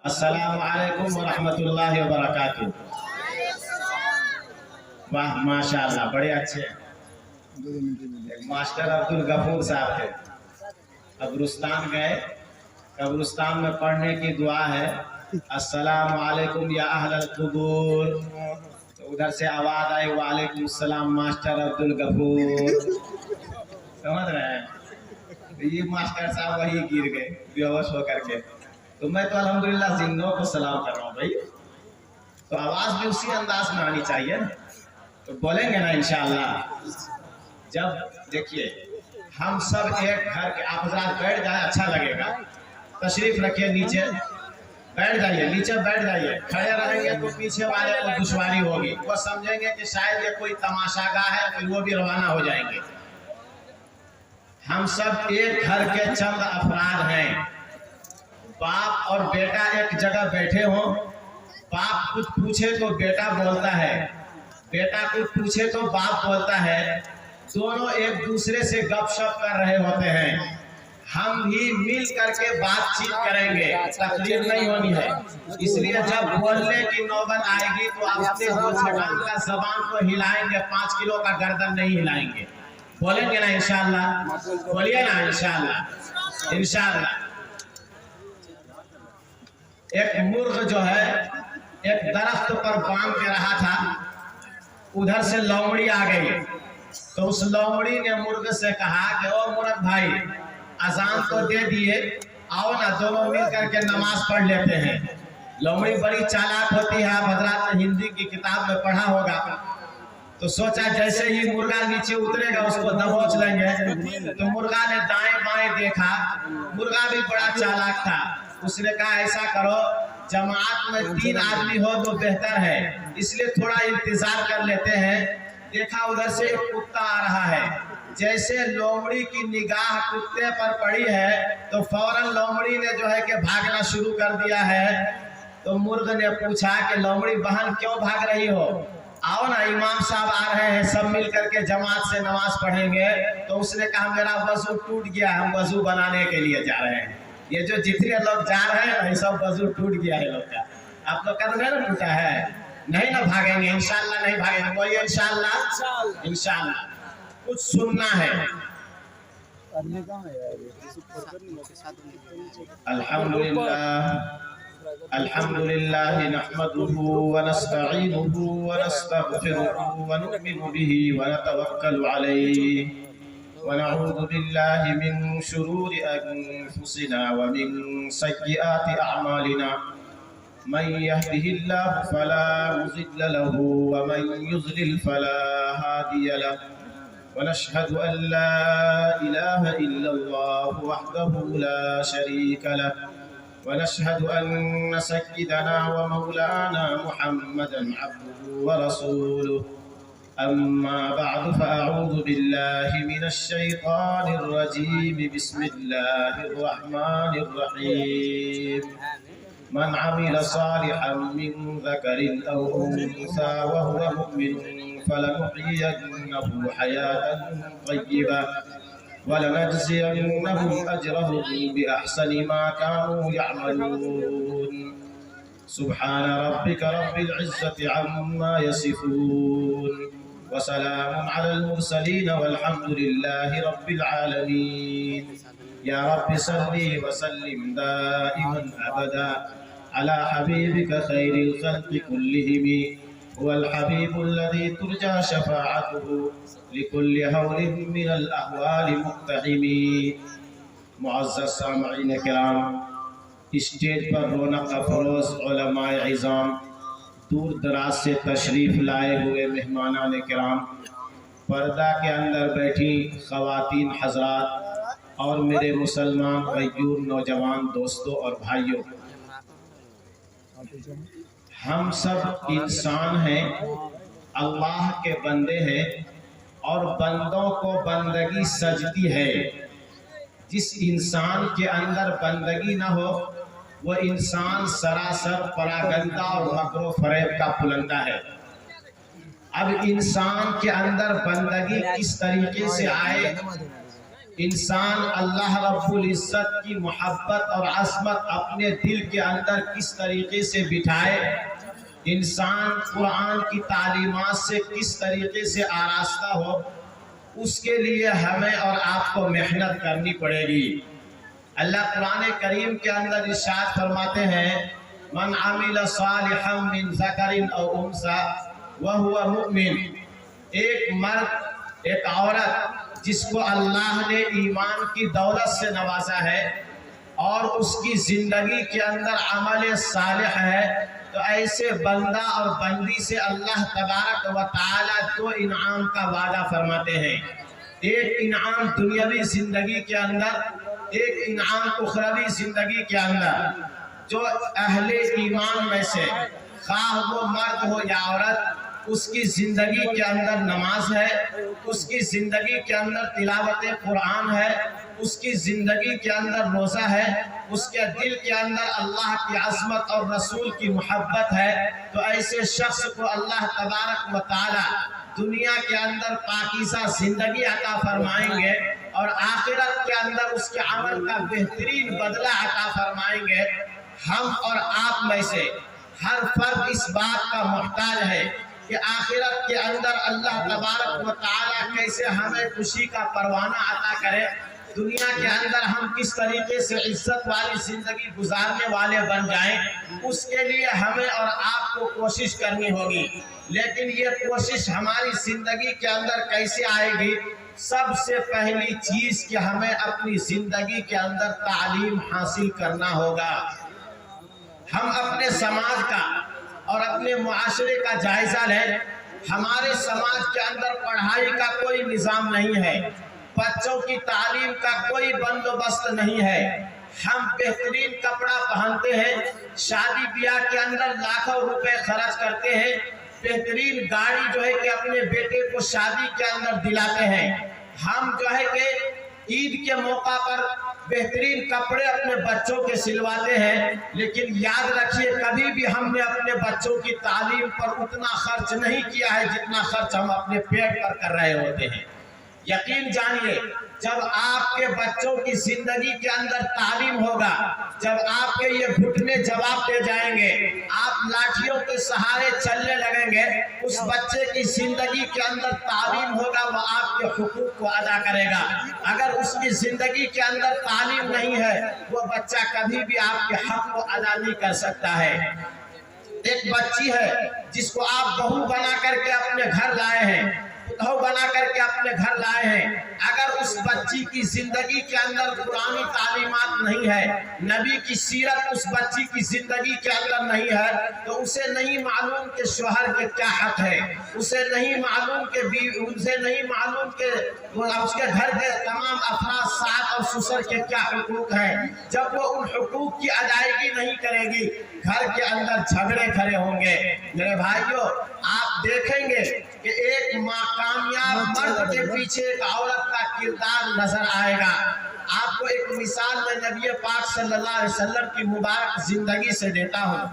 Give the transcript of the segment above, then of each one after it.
السلام علیکم ورحمۃ اللہ وبرکاتہ۔ واہ ماشاءاللہ بڑے اچھے ہیں۔ ماسٹر عبدالغفور صاحب تھے، قبرستان گئے، قبرستان میں پڑھنے کی دعا ہے السلام علیکم یا اہل القبور، تو ادھر سے آواز آئی وعلیکم السلام ماسٹر عبدالغفور، سمجھ رہے ہیں؟ یہ ماسٹر صاحب وہی گر گئے بے ہوش ہو کر کے۔ تو میں تو الحمدللہ زندوں کو سلام کر رہا ہوں بھائی، تو آواز بھی اسی انداز میں آنی چاہیے نا، تو بولیں گے نا انشاءاللہ۔ جب دیکھیے ہم سب ایک گھر کے، آپ حضرات بیٹھ جائیں اچھا لگے گا، تشریف رکھیے، نیچے بیٹھ جائیے، نیچے بیٹھ جائیے، کھڑے رہیں گے تو پیچھے والے کو دشواری ہوگی، وہ سمجھیں گے کہ شاید یہ کوئی تماشا گاہ ہے، پھر وہ بھی روانہ ہو جائیں گے۔ ہم سب ایک گھر کے چند افراد ہیں، باپ اور بیٹا ایک جگہ بیٹھے ہوں، باپ کچھ پوچھے تو بیٹا بولتا ہے، بیٹا کچھ پوچھے تو باپ بولتا ہے، دونوں ایک دوسرے سے گپ شپ کر رہے ہوتے ہیں، ہم بھی مل کر کے بات چیت کریں گے، تقریر نہیں ہونی ہے۔ اس لیے جب بولنے کی نوبت آئے گی تو اپنے زبان کو ہلائیں گے، 5 کلو کا گردن نہیں ہلائیں گے، بولیں گے نا انشاءاللہ، بولیے نا انشاءاللہ، انشاءاللہ۔ ایک مرغ جو ہے ایک درخت پر باندھ کے رہا تھا، ادھر سے لومڑی آ گئی، تو اس لومڑی نے مرغ سے کہا کہ او مرغ بھائی، اذان تو دے دیے، آؤ نا دونوں مل کر کے نماز پڑھ لیتے ہیں۔ لومڑی بڑی چالاک ہوتی ہے، آپ حضرات نے ہندی کی کتاب میں پڑھا ہوگا، تو سوچا جیسے ہی مرغا نیچے اترے گا اس کو دبوچ لیں گے، تو مرغا نے دائیں بائیں دیکھا، مرغا بھی بڑا چالاک تھا، اس نے کہا ایسا کرو جماعت میں 3 آدمی ہو تو بہتر ہے، اس لیے تھوڑا انتظار کر لیتے ہیں۔ دیکھا ادھر سے ایک کتا آ رہا ہے، جیسے لومڑی کی نگاہ کتے پر پڑی ہے تو فوراً لومڑی نے جو ہے کہ بھاگنا شروع کر دیا ہے۔ تو مرغ نے پوچھا کہ لومڑی بہن کیوں بھاگ رہی ہو؟ آؤ نا امام صاحب آ رہے ہیں، سب مل کر کے جماعت سے نماز پڑھیں گے۔ تو اس نے کہا میرا وضو ٹوٹ گیا، ہم وضو بنانے کے لیے جا رہے ہیں۔ یہ جو جتنے لوگ جا رہے ہیں یہ سب وضو ٹوٹ گیا ہے لوگ کا، آپ لوگ کا تو نہیں نا ٹوٹا ہے، نہیں نا بھاگیں گے انشاءاللہ، نہیں بھاگیں گے، بولیے انشاءاللہ، انشاءاللہ۔ کچھ سننا ہے۔ الحمدللہ نحمده ونستعینه ونستغفره ونؤمن به ونتوکل علیہ ونعوذ باللہ من شرور انفسنا ومن سیئات اعمالنا، من يهده الله فلا مضل له ومن يضلل فلا هادي له، ونشهد أن لا إله إلا الله وحده لا شريك له، ونشهد أن سيدنا ومولانا محمدا عبده ورسوله، أما بعد فأعوذ بالله من الشيطان الرجيم، بسم الله الرحمن الرحيم، من عمل صالحا من ذكر أو أنثى وهو مؤمن فلنحيينه حياة طيبة ولنجزينهم أجرهم بأحسن ما كانوا يعملون، سبحان ربك رب العزة عما يصفون وسلام على المرسلين والحمد لله رب العالمين۔ يا رب صل وسلم دائما أبدا على حبيبك خير الخلق كلهم، هو الحبيب الذي ترجى شفاعته لكل هول من الأهوال مقتحم۔ معزز سامعین کرام، اسٹیج پر رونق افروز علماء عظام، دور دراز سے تشریف لائے ہوئے مہمانان کرام، پردہ کے اندر بیٹھی خواتین حضرات اور میرے مسلمان غیور نوجوان دوستوں اور بھائیوں، ہم سب انسان ہیں، اللہ کے بندے ہیں، اور بندوں کو بندگی سجتی ہے۔ جس انسان کے اندر بندگی نہ ہو وہ انسان سراسر پراگندہ اور مکر و فریب کا پلندہ ہے۔ اب انسان کے اندر بندگی کس طریقے سے آئے، انسان اللہ رب العزت کی محبت اور عظمت اپنے دل کے اندر کس طریقے سے بٹھائے، انسان قرآن کی تعلیمات سے کس طریقے سے آراستہ ہو، اس کے لیے ہمیں اور آپ کو محنت کرنی پڑے گی۔ اللہ قرآن کریم کے اندر ارشاد فرماتے ہیں من عمل صالحا من ذکر او انثی وہو مؤمن، ایک مرد ایک عورت جس کو اللہ نے ایمان کی دولت سے نوازا ہے اور اس کی زندگی کے اندر عمل صالح ہے، تو ایسے بندہ اور بندی سے اللہ تبارک و تعالی دو انعام کا وعدہ فرماتے ہیں، ایک انعام دنیاوی زندگی کے اندر، ایک انعام اخروی زندگی کے اندر۔ جو اہل ایمان میں سے خواہ وہ مرد ہو یا عورت، اس کی زندگی کے اندر نماز ہے، اس کی زندگی کے اندر تلاوت قرآن ہے، اس کی زندگی کے اندر روزہ ہے، اس کے دل کے اندر اللہ کی عظمت اور رسول کی محبت ہے، تو ایسے شخص کو اللہ تبارک و تعالی دنیا کے اندر پاکیزہ زندگی عطا فرمائیں گے اور آخرت کے اندر اس کے عمل کا بہترین بدلہ عطا فرمائیں گے۔ ہم اور آپ میں سے ہر فرد اس بات کا محتاج ہے کہ آخرت کے اندر اللہ تبارک و تعالی کیسے ہمیں خوشی کا پروانہ عطا کرے، دنیا کے اندر ہم کس طریقے سے عزت والی زندگی گزارنے والے بن جائیں، اس کے لیے ہمیں اور آپ کو کوشش کرنی ہوگی۔ لیکن یہ کوشش ہماری زندگی کے اندر کیسے آئے گی؟ سب سے پہلی چیز کہ ہمیں اپنی زندگی کے اندر تعلیم حاصل کرنا ہوگا۔ ہم اپنے سماج کا اور اپنے معاشرے کا جائزہ لیں، ہمارے سماج کے اندر پڑھائی کا کوئی نظام نہیں ہے، بچوں کی تعلیم کا کوئی بندوبست نہیں ہے، ہم بہترین کپڑا پہنتے ہیں، شادی بیاہ کے اندر لاکھوں روپے خرچ کرتے ہیں، بہترین گاڑی جو ہے کہ اپنے بیٹے کو شادی کے اندر دلاتے ہیں، ہم جو ہے کہ عید کے موقع پر بہترین کپڑے اپنے بچوں کے سلواتے ہیں، لیکن یاد رکھیے کبھی بھی ہم نے اپنے بچوں کی تعلیم پر اتنا خرچ نہیں کیا ہے جتنا خرچ ہم اپنے پیٹ پر کر رہے ہوتے ہیں۔ یقین جانیے جب آپ کے بچوں کی زندگی کے اندر تعلیم ہوگا، جب آپ کے یہ گھٹنے جواب دے جائیں گے، آپ لاٹھیوں کے سہارے چلنے لگیں گے، اس بچے کی زندگی کے اندر تعلیم ہوگا، وہ آپ کے حقوق کو ادا کرے گا۔ اگر اس کی زندگی کے اندر تعلیم نہیں ہے، وہ بچہ کبھی بھی آپ کے حق کو ادا نہیں کر سکتا ہے۔ ایک بچی ہے جس کو آپ بہو بنا کر کے اپنے گھر لائے ہیں، بہو بنا کر کے اپنے گھر لائے ہیں، اگر اس بچی کی زندگی کے اندر قرآنی تعلیمات نہیں ہے، نبی کی سیرت اس بچی کی زندگی کے اندر نہیں ہے، تو اسے نہیں معلوم کہ شوہر کے کیا حق ہے، اسے نہیں معلوم کہ اسے نہیں معلوم کہ اس کے گھر کے تمام افراد ساتھ اور سسر کے کیا حقوق ہیں۔ جب وہ ان حقوق کی ادائیگی نہیں کرے گی، گھر کے اندر جھگڑے کھڑے ہوں گے۔ میرے بھائیوں، آپ دیکھیں گے کہ ایک کامیاب مرد کے پیچھے ایک عورت کا کردار نظر آئے گا۔ آپ کو ایک مثال میں نبی پاک صلی اللہ علیہ وسلم کی مبارک زندگی سے دیتا ہوں۔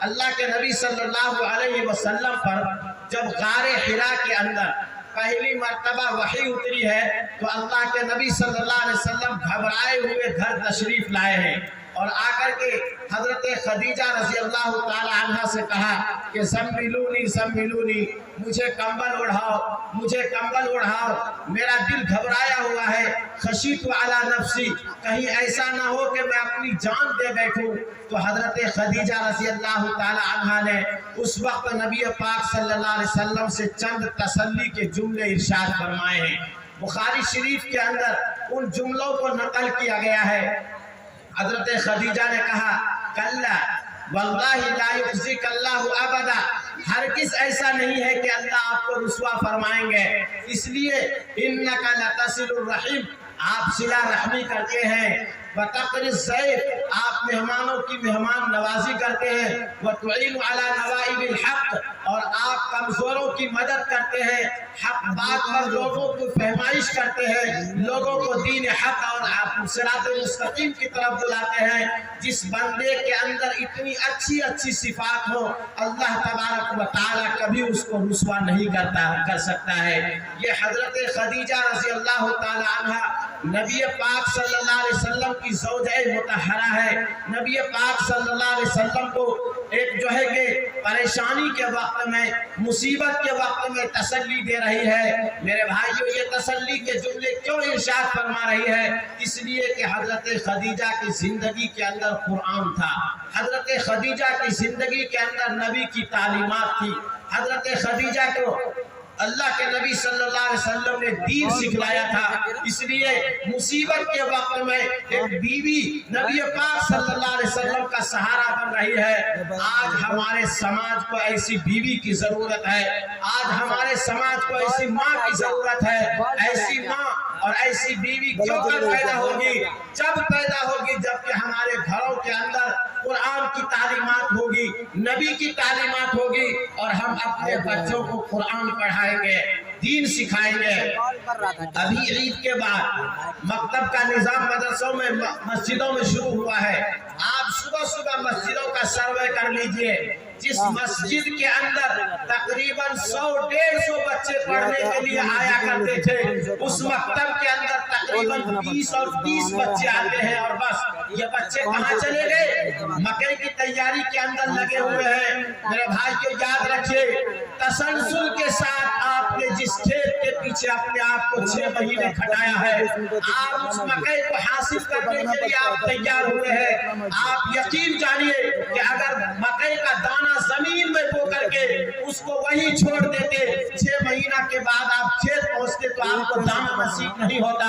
اللہ کے نبی صلی اللہ علیہ وسلم پر جب غار حرا کے اندر پہلی مرتبہ وحی اتری ہے تو اللہ کے نبی صلی اللہ علیہ وسلم گھبرائے ہوئے گھر تشریف لائے ہیں اور آ کر کے حضرت خدیجہ رضی اللہ تعالی عنہ سے کہا کہ زملونی زملونی، مجھے کمبل اڑھاؤ، مجھے کمبل اڑھاؤ، میرا دل گھبرایا ہوا ہے، خشیت علی نفسی، کہیں ایسا نہ ہو کہ میں اپنی جان دے بیٹھوں۔ تو حضرت خدیجہ رضی اللہ تعالی عنہ نے اس وقت نبی پاک صلی اللہ علیہ وسلم سے چند تسلی کے جملے ارشاد فرمائے ہیں۔ بخاری شریف کے اندر ان جملوں کو نقل کیا گیا ہے۔ حضرت خدیجہ نے کہا کلا واللہ لا یخزیک اللہ ابدا، ہرگز ایسا نہیں ہے کہ اللہ آپ کو رسوا فرمائیں گے، اس لیے انک لتصل الرحیم، آپ صلہ رحمی کرتے ہیں، وتقری الضیف، آپ مہمانوں کی مہمان نوازی کرتے ہیں، وتعین علی نوائب الحق، اور آپ کمزوروں کی مدد کرتے ہیں، حق بات پر لوگوں کو فہمائش کرتے ہیں، لوگوں کو دین حق اور صراط مستقیم کی طرف بلاتے ہیں۔ جس بندے کے اندر اتنی اچھی اچھی صفات ہو، اللہ تبارک و تعالی کبھی اس کو رسوا نہیں کر سکتا ہے۔ یہ حضرت خدیجہ رضی اللہ تعالی عنہ نبی پاک صلی اللہ علیہ وسلم کی زوجہ مطہرہ ہے. نبی پاک صلی اللہ علیہ وسلم کو ایک جو ہے کہ پریشانی کے وقت میں، مصیبت کے وقت میں تسلی دے رہی ہے. میرے بھائیو، یہ تسلی کے جملے کیوں ارشاد فرما رہی ہے؟ اس لیے کہ حضرت خدیجہ کی زندگی کے اندر قرآن تھا، حضرت خدیجہ کی زندگی کے اندر نبی کی تعلیمات تھی. حضرت خدیجہ کو اللہ کے نبی صلی اللہ علیہ وسلم نے دین سکھلایا تھا. اس لیے مصیبت کے وقت میں ایک بیوی نبی پاک صلی اللہ علیہ وسلم کا سہارا بن رہی ہے. آج ہمارے سماج کو ایسی بیوی کی ضرورت ہے، آج ہمارے سماج کو ایسی ماں کی ضرورت ہے. ایسی ماں اور ایسی بیوی کیوں کر پیدا ہوگی؟ جب پیدا ہوگی جب کہ ہمارے گھروں کے اندر قرآن کی تعلیمات ہوگی، نبی کی تعلیمات ہوگی، اور ہم اپنے بچوں کو قرآن پڑھائیں گے، دین سکھائیں گے. ابھی عید کے بعد مکتب کا نظام مدرسوں میں، مسجدوں میں شروع ہوا ہے. آپ صبح صبح مسجدوں کا سروے کر لیجئے. جس مسجد کے اندر تقریباً 100-150 بچے پڑھنے کے لیے آیا کرتے تھے، اس مکتب کے اندر تقریباً 20 اور 30 بچے آتے ہیں، اور بس یہ بچے کہاں چلے گئے؟ مکئی کی تیاری کے اندر لگے ہوئے ہیں. میرے بھائیو، یاد رکھیے، تسلسل کے ساتھ آپ نے جس کھیت کے پیچھے اپنے آپ کو 6 مہینے کھٹایا ہے، آپ اس مکئی کو حاصل کرنے کے لیے آپ تیار ہوئے ہیں. آپ یقین جانیے کہ اگر مکئی کا دانہ زمین میں بو کر کے اس کو وہیں چھوڑ دیتے، 6 مہینہ کے بعد آپ کھیت پہنچتے تو آپ کو دانہ نصیب نہیں ہوتا.